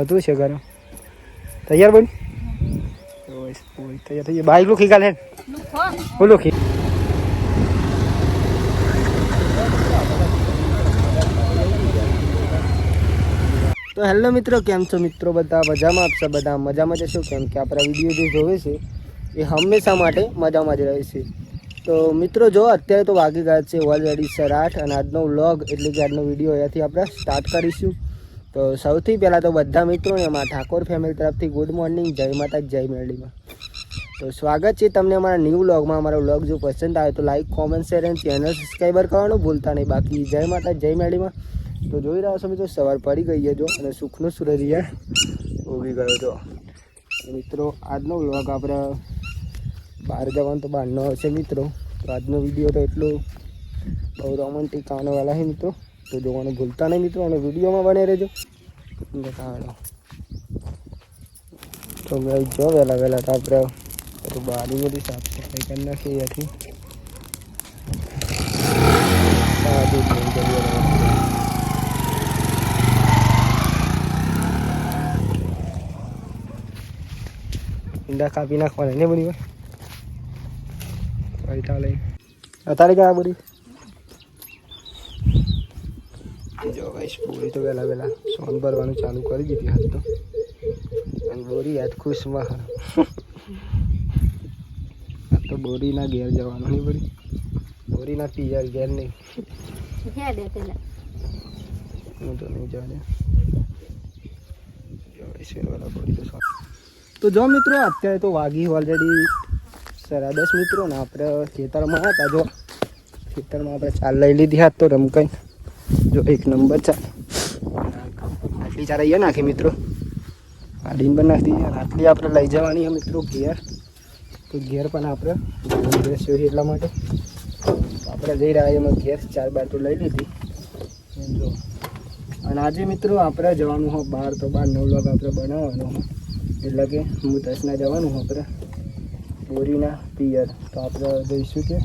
થતું છે ઘરે તૈયાર બોલ તૈયાર થઈ જાય બાઈક લુખી કાલે બોલો ખી તો હેલો મિત્રો કેમ છો મિત્રો બધા મજામાં આપશે બધા મજામાં જશો કેમ કે આપણા વિડીયો જે જોવે છે એ હંમેશા માટે મજામાં જ રહે છે તો મિત્રો જો અત્યારે તો વાગી ગયા છે ઓલરેડી 8:30 અને આજનો વ્લોગ એટલે કે આજનો વિડીયો અહીંયાથી આપણે સ્ટાર્ટ કરીશું તો સૌથી પહેલાં તો બધા મિત્રોને અમારા ઠાકોર ફેમિલી તરફથી ગુડ મોર્નિંગ જય માતા જય મેરડીમાં તો સ્વાગત છે તમને અમારા ન્યૂ વ્લોગમાં અમારો વ્લોગ જો પસંદ આવે તો લાઈક કોમેન્ટ શેર અને ચેનલ સબસ્ક્રાઈબર કરવાનું ભૂલતા નહીં બાકી જય માતા જય મેરડીમાં તો જોઈ રહ્યા છો મિત્રો સવાર પડી ગઈ છે જો અને સુખનો સૂરજ ઉગી ગયો જો મિત્રો આજનો વ્લોગ આપણે બહાર જવાનું તો બહારનો હશે મિત્રો તો આજનો વિડીયો તો એટલો બહુ રોમેન્ટિક આવવાવાળા છે મિત્રો તો જોવાનું ભૂલતા નહીં મિત્રો અને વિડીયોમાં બને રહેજો તો ભાઈ જો વહેલા વહેલા તો આપણે બહારની બધી સાફ સફાઈ કરી નાખીએ અહીંયાથી ઈંડા કાપી નાખવાના ને બધી પૈસા લઈ અત્યારે ક્યાં બધી જો ભાઈ બોરી તો વહેલા વહેલા સોન ભરવાનું ચાલુ કરી દીધી હાથ તો અને બોરી યાદ ખુશમાં તો બોરીના ઘેર જવાનું નહીં બધી બોરીના પિયર ઘેર નહીં હું તો નહીં જવા દે તો જો મિત્રો અત્યારે તો વાગી ઓલરેડી 10:30 મિત્રો ને આપણે ખેતરમાં હતા જો ખેતરમાં આપણે ચાલ લઈ લીધી હાથ તો રમકાઈ જો એક નંબર ચાલ આટલી ચાર અહીંયા નાખી મિત્રો કાઢીને પણ નાખી દીધી આટલી આપણે લઈ જવાની મિત્રો ઘેર તો ઘેર પણ આપણે બેસ્યો એટલા માટે આપણે જઈ રહ્યા એમાં ઘેર 4 બાર તો લઈ લીધી જો અને આજે મિત્રો આપણે જવાનું હોય બહાર તો બહાર 9 વાગે આપણે બનાવવાનું એટલે કે હું 10 જવાનું આપણે બોરીના પિયર તો આપણે જઈશું કે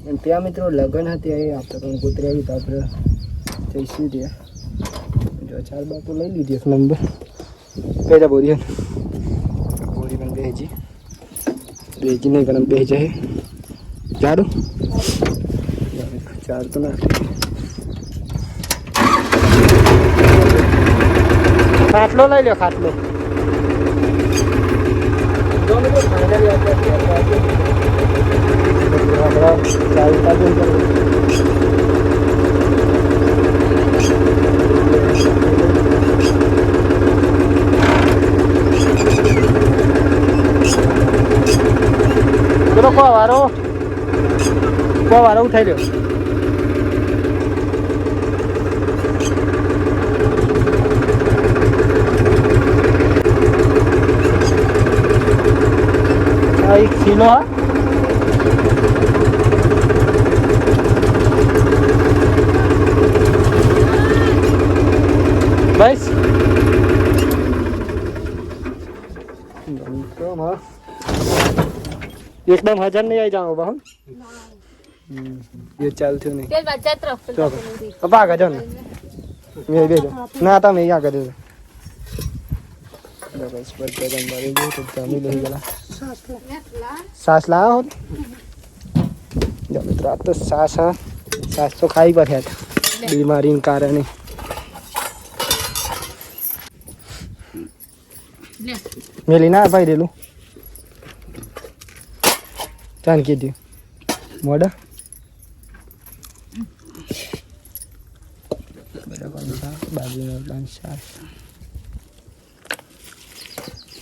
અને ત્યાં મિત્રો લગ્ન હતી એ આપણે કંકોત્રી આવી તો આપણે જઈશું ત્યાં જો 4 બાર તો લઈ લીધી એક નંબર કઈ જા બોરી બોરી પણ બેજી નહીં ગરમ બે જાય ચારું 4 તો ના ખાટલો લઈ લો ખાટલો વારો ઉઠાઈ લ્યો એક કિલો બસ એકદમ 1000 નહીં આવી જાઓ બા ये चलते नहीं तेल बच्चा तरफ तो अब आगे जाओ मैं भी दो ना आता मैं आगे दे दो बस पर के अंदर ये तो जामी नहीं गला सास ला हो जब रात तो सास तो खाई पर है बीमारी के कारण मेली ना भाई दे लो चान की दी मोड़ा બાજુનો બંસાર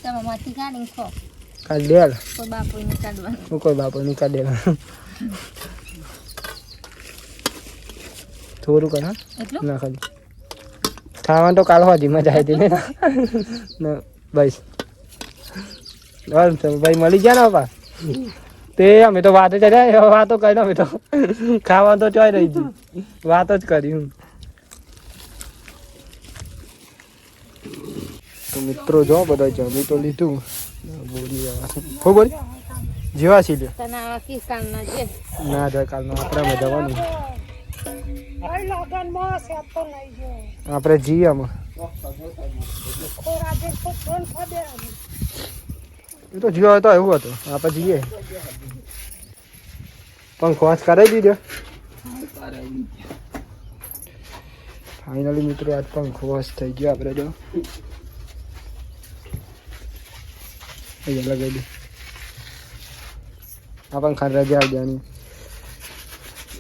તમે માથી કાઢી ખો કાઢ દેલ કોઈ બાપુ ની કાઢવાનું કોઈ બાપુ ની કાઢેલ થોડું કર હા ના ખાલી ખાવાનું તો કાલ હોજી મજા આવી હતી ને બસ ભાઈ મળી ગયા ને બાપા તે અમે તો વાતો ચડ્યા વાતો કરી અમે તો ખાવા તો ચોઈ રહી ગઈ વાતો જ કરી હું તો મિત્રો જો બધા જમી તો લીધું બોરી હો બોરી જેવા છે લે ના જાય કાલનો આપણામાં જવાનું આપણે જઈએ આમાં એ તો જીવો હતો એવું હતું આપણે જઈએ પણ ખોસ કરાવી દીધો ફાઇનલી મિત્રો આજ પણ ખોસ થઈ ગયો આપણે જો લગાવી દે આ પણ ખાલી રજા આવી જવાની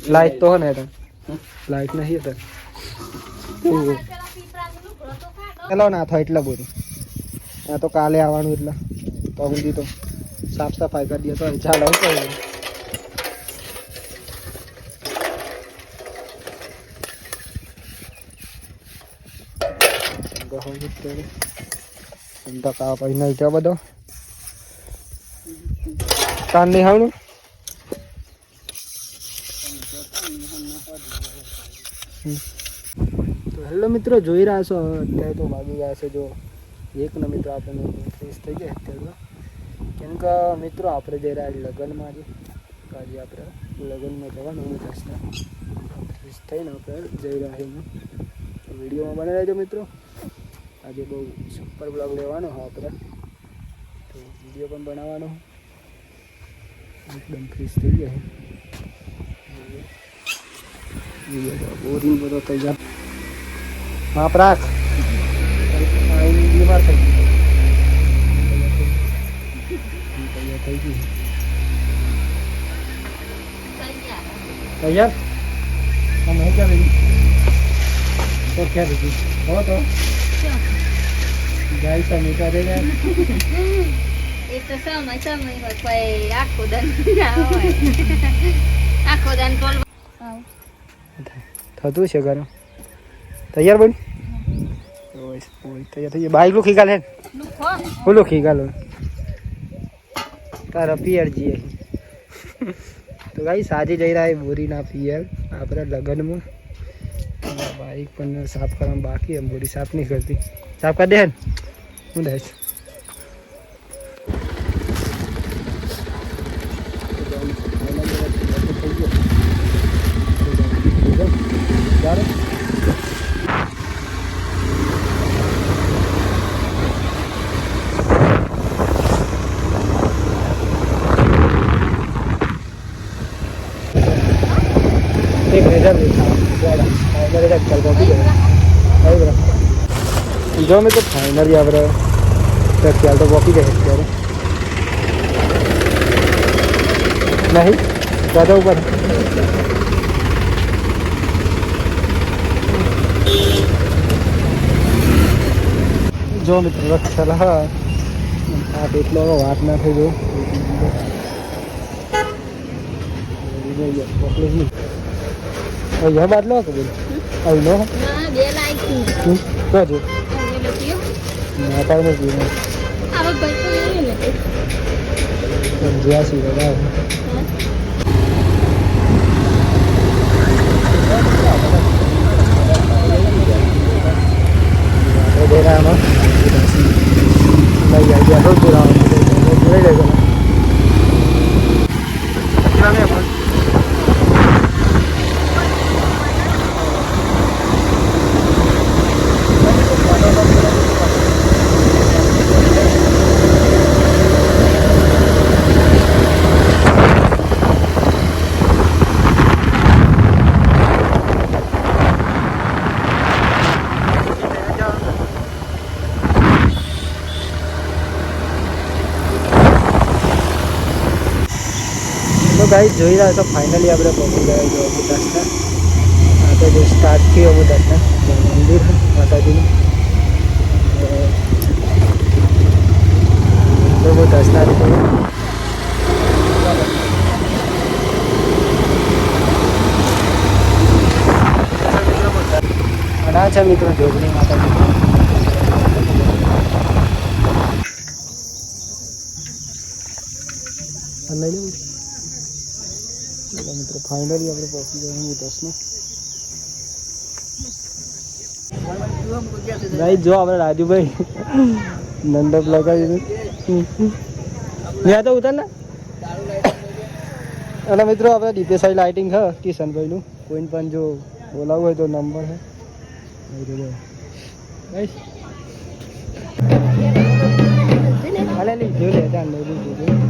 લાઈટ તો હો ને લાઈટ નહીં હતા ચલો ના થાય એટલે બધું આ તો કાલે આવવાનું એટલે તો સુધી તો સાફ સફાઈ કરી દઈએ તો ચાલો કહ્યું પછી નહીં થયો બધો કાન નહીં આવનું તો હેલો મિત્રો જોઈ રહ્યા છો અત્યારે તો વાગી ગયા છે જો એકનો મિત્રો આપણને ફ્રેશ થઈ ગયા અત્યારે કેમ કે મિત્રો આપણે જઈ રહ્યા લગ્નમાં આજે આપણે લગ્નમાં જવાનું દસના ફ્રેશ થઈને આપણે જઈ રહ્યા છીએ વિડીયોમાં બની રહેજો મિત્રો આજે બહુ સુપર બ્લોગ લેવાનો હોય આપણે તો વિડીયો પણ બનાવવાનો એકદમ ફ્રેશ થઈ ગયા બોરિંગ બધો તૈયાર હા પ્રાક બીમાર થઈ ગઈ તૈયાર થઈ ગઈ તૈયાર અમે ક્યાં રહી તો ક્યાં રહી હો તો જાય તો મીઠા થઈ જાય એ તો સમય હોય કોઈ આખો દાન ના હોય આખો દાન બોલ થતું છે ગરમ તૈયાર બની તૈયાર થઈ જાય બાઈક લુખી ગાલે બોલો ખી ગાલો તારા પિયર જઈએ તો ગાઈ સાજી જઈ રહ્યા બોરીના પિયર આપણે લગ્નમાં બાઈક પણ સાફ કરવાનું બાકી એમ બોરી સાફ નહીં કરતી સાફ કરી દે હું દઈશ જો મેં તો ફાઇનલી આપણે ખ્યાલ તો પહોંચી જાય અત્યારે નહીં દાદા ઉપર જો મિત્રો ચાલ હા આ એટલો વાત ના થઈ ગયો અહીંયા બાટલો કે બોલ અહીં નો બે લાઈક તો જો નાતા નથી આવો ભાઈ તો નહીં ને સમજ્યા છે બરાબર દેરામાં લઈ જાય તો પૂરા જોઈ લેજો તો ગાઈસ જોઈ રહ્યા છો ફાઇનલી આપણે પહોંચી ગયા જો દર્શન આ તો જો સ્ટાર્ટ થયો દર્શન મંદિર માતાજીનું તો દર્શન અને આ છે મિત્રો જોગણી માતાજી લઈ લેવું મિત્રો ફાઇનલી આપણે પહોંચી ગયા હું દસમાં ભાઈ જો આપણે રાજુભાઈ મંડપ લગાવી દીધું ત્યાં તો ઉતાર ને અને મિત્રો આપણે દીપેશાહી લાઇટિંગ છે કિશનભાઈનું કોઈને પણ જો બોલાવવું હોય તો નંબર છે અલે લીધું લે ત્યાં નહીં લીધું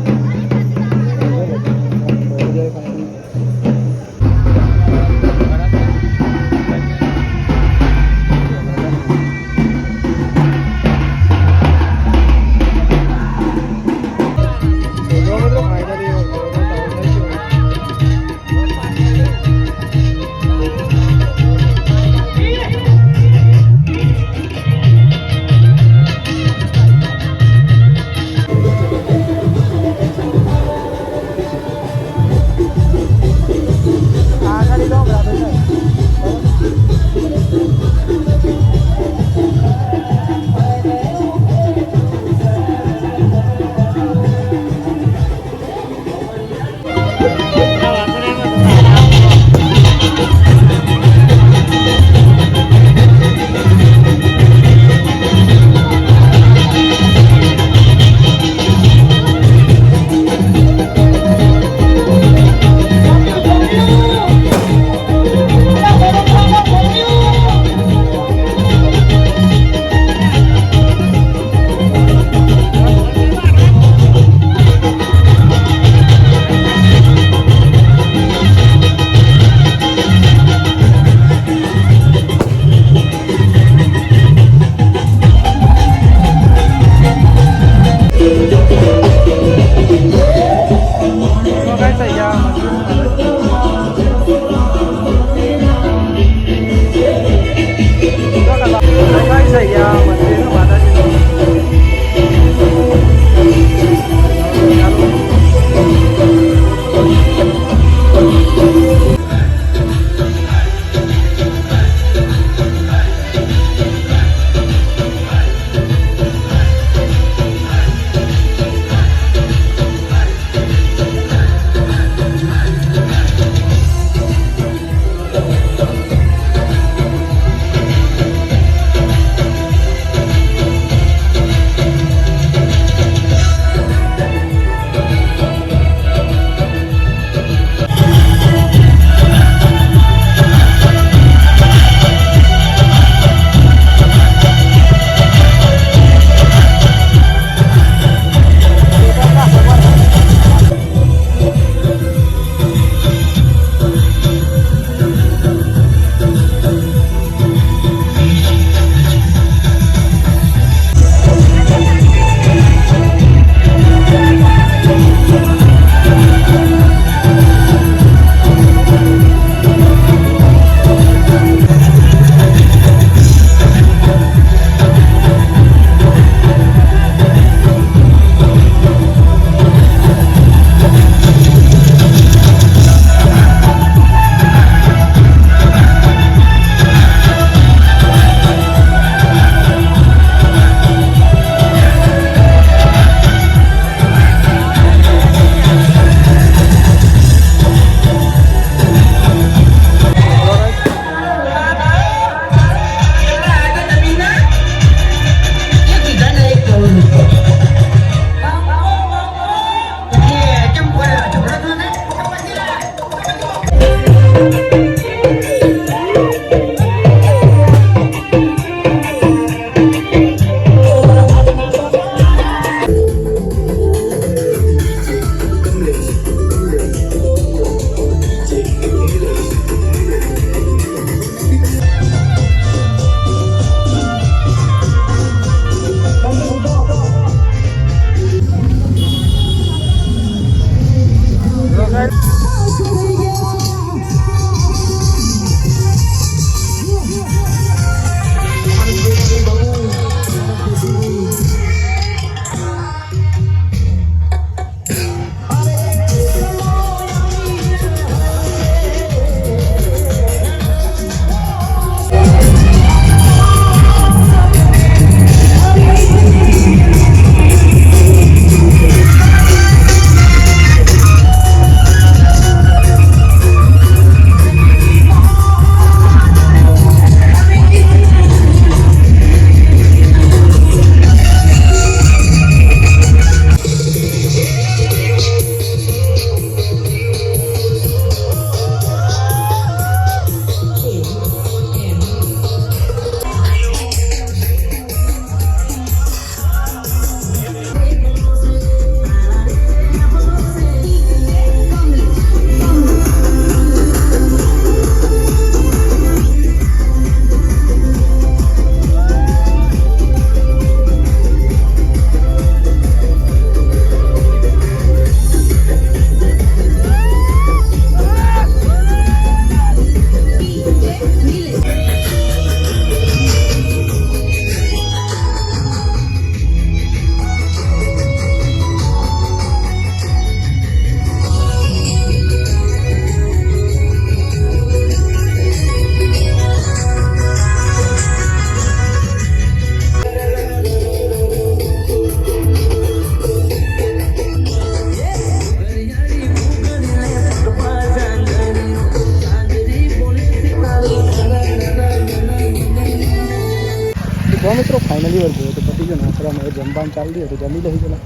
જો મિત્રો ફાઇનલી વર્ગ ગયો તો પતી ગયો ને આપણે અમે જમવાનું ચાલુ રહ્યું તો જમી લઈ ગયેલા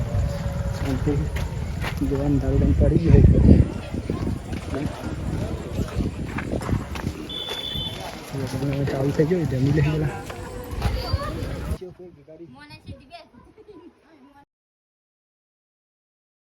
શાંતિ જોવાનું દારૂ બંધ પડી ગયું ચાલુ થઈ ગયું જમી લઈ ગયેલા મને